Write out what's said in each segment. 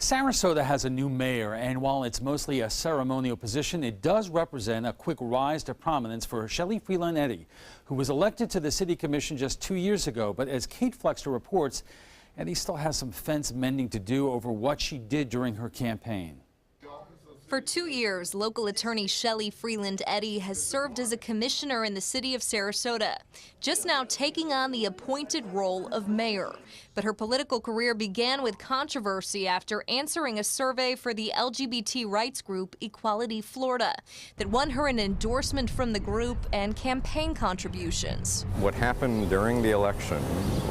Sarasota has a new mayor, and while it's mostly a ceremonial position, it does represent a quick rise to prominence for Shelley Freeland-Eddy, who was elected to the city commission just 2 years ago. But as Kate Flexter reports, Eddy still has some fence mending to do over what she did during her campaign. For 2 years, local attorney Shelley Freeland-Eddy has served as a commissioner in the city of Sarasota, just now taking on the appointed role of mayor. But her political career began with controversy after answering a survey for the LGBT rights group Equality Florida that won her an endorsement from the group and campaign contributions. What happened during the election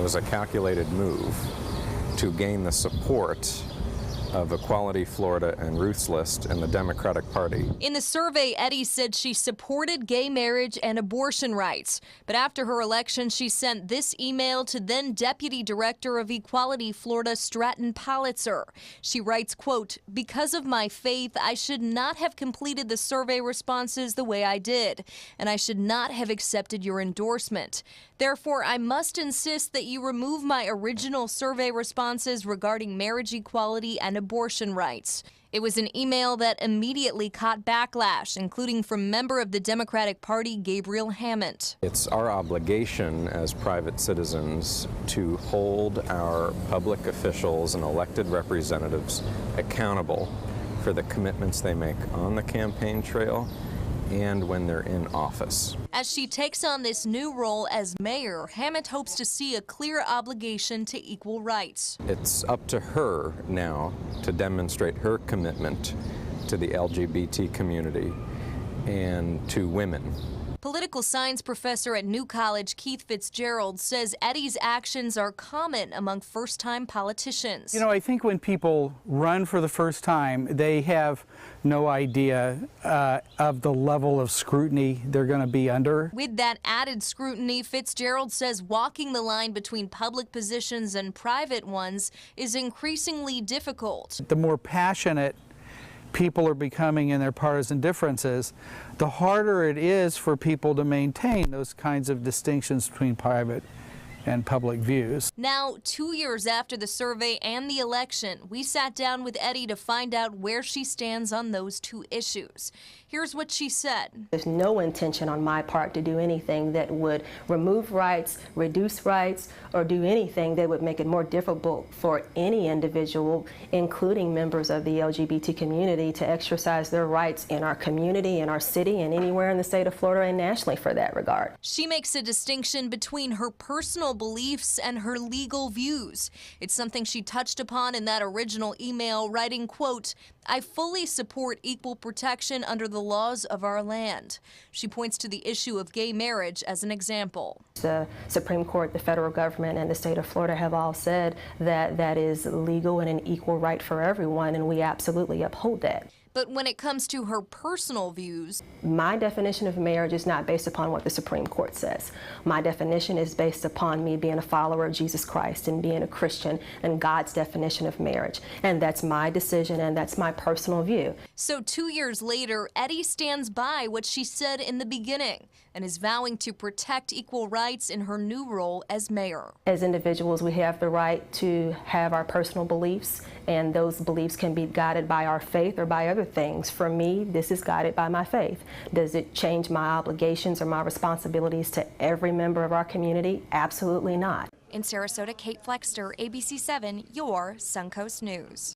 was a calculated move to gain the support of Equality Florida and Ruth's List in the Democratic Party. In the survey, Eddy said she supported gay marriage and abortion rights. But after her election, she sent this email to then Deputy Director of Equality Florida, Stratton Politzer. She writes, quote, "Because of my faith, I should not have completed the survey responses the way I did, and I should not have accepted your endorsement. Therefore, I must insist that you remove my original survey responses regarding marriage equality and abortion rights." It was an email that immediately caught backlash, including from member of the Democratic Party, Gabriel Hammond. It's our obligation as private citizens to hold our public officials and elected representatives accountable for the commitments they make on the campaign trail and when they're in office. As she takes on this new role as mayor, Hammond hopes to see a clear obligation to equal rights. It's up to her now to demonstrate her commitment to the LGBT community and to women. Political science professor at New College, Keith Fitzgerald, says Eddy's actions are common among first-time politicians. You know, I think when people run for the first time, they have no idea of the level of scrutiny they're going to be under. With that added scrutiny, Fitzgerald says walking the line between public positions and private ones is increasingly difficult. The more passionate people are becoming in their partisan differences, the harder it is for people to maintain those kinds of distinctions between private and public views. Now, 2 years after the survey and the election, we sat down with Eddy to find out where she stands on those two issues. Here's what she said. There's no intention on my part to do anything that would remove rights, reduce rights, or do anything that would make it more difficult for any individual, including members of the LGBT community, to exercise their rights in our community, in our city, and anywhere in the state of Florida and nationally for that regard. She makes a distinction between her personal beliefs and her legal views. It's something she touched upon in that original email, writing, quote, "I fully support equal protection under the laws of our land." She points to the issue of gay marriage as an example. The Supreme Court, the federal government, and the state of Florida have all said that that is legal and an equal right for everyone, and we absolutely uphold that. But when it comes to her personal views, my definition of marriage is not based upon what the Supreme Court says. My definition is based upon me being a follower of Jesus Christ and being a Christian and God's definition of marriage. And that's my decision and that's my personal view. So 2 years later, Eddy stands by what she said in the beginning and is vowing to protect equal rights in her new role as mayor. As individuals, we have the right to have our personal beliefs, and those beliefs can be guided by our faith or by other things. For me, this is guided by my faith. Does it change my obligations or my responsibilities to every member of our community? Absolutely not. In Sarasota, Kate Flexter, ABC 7, your Suncoast News.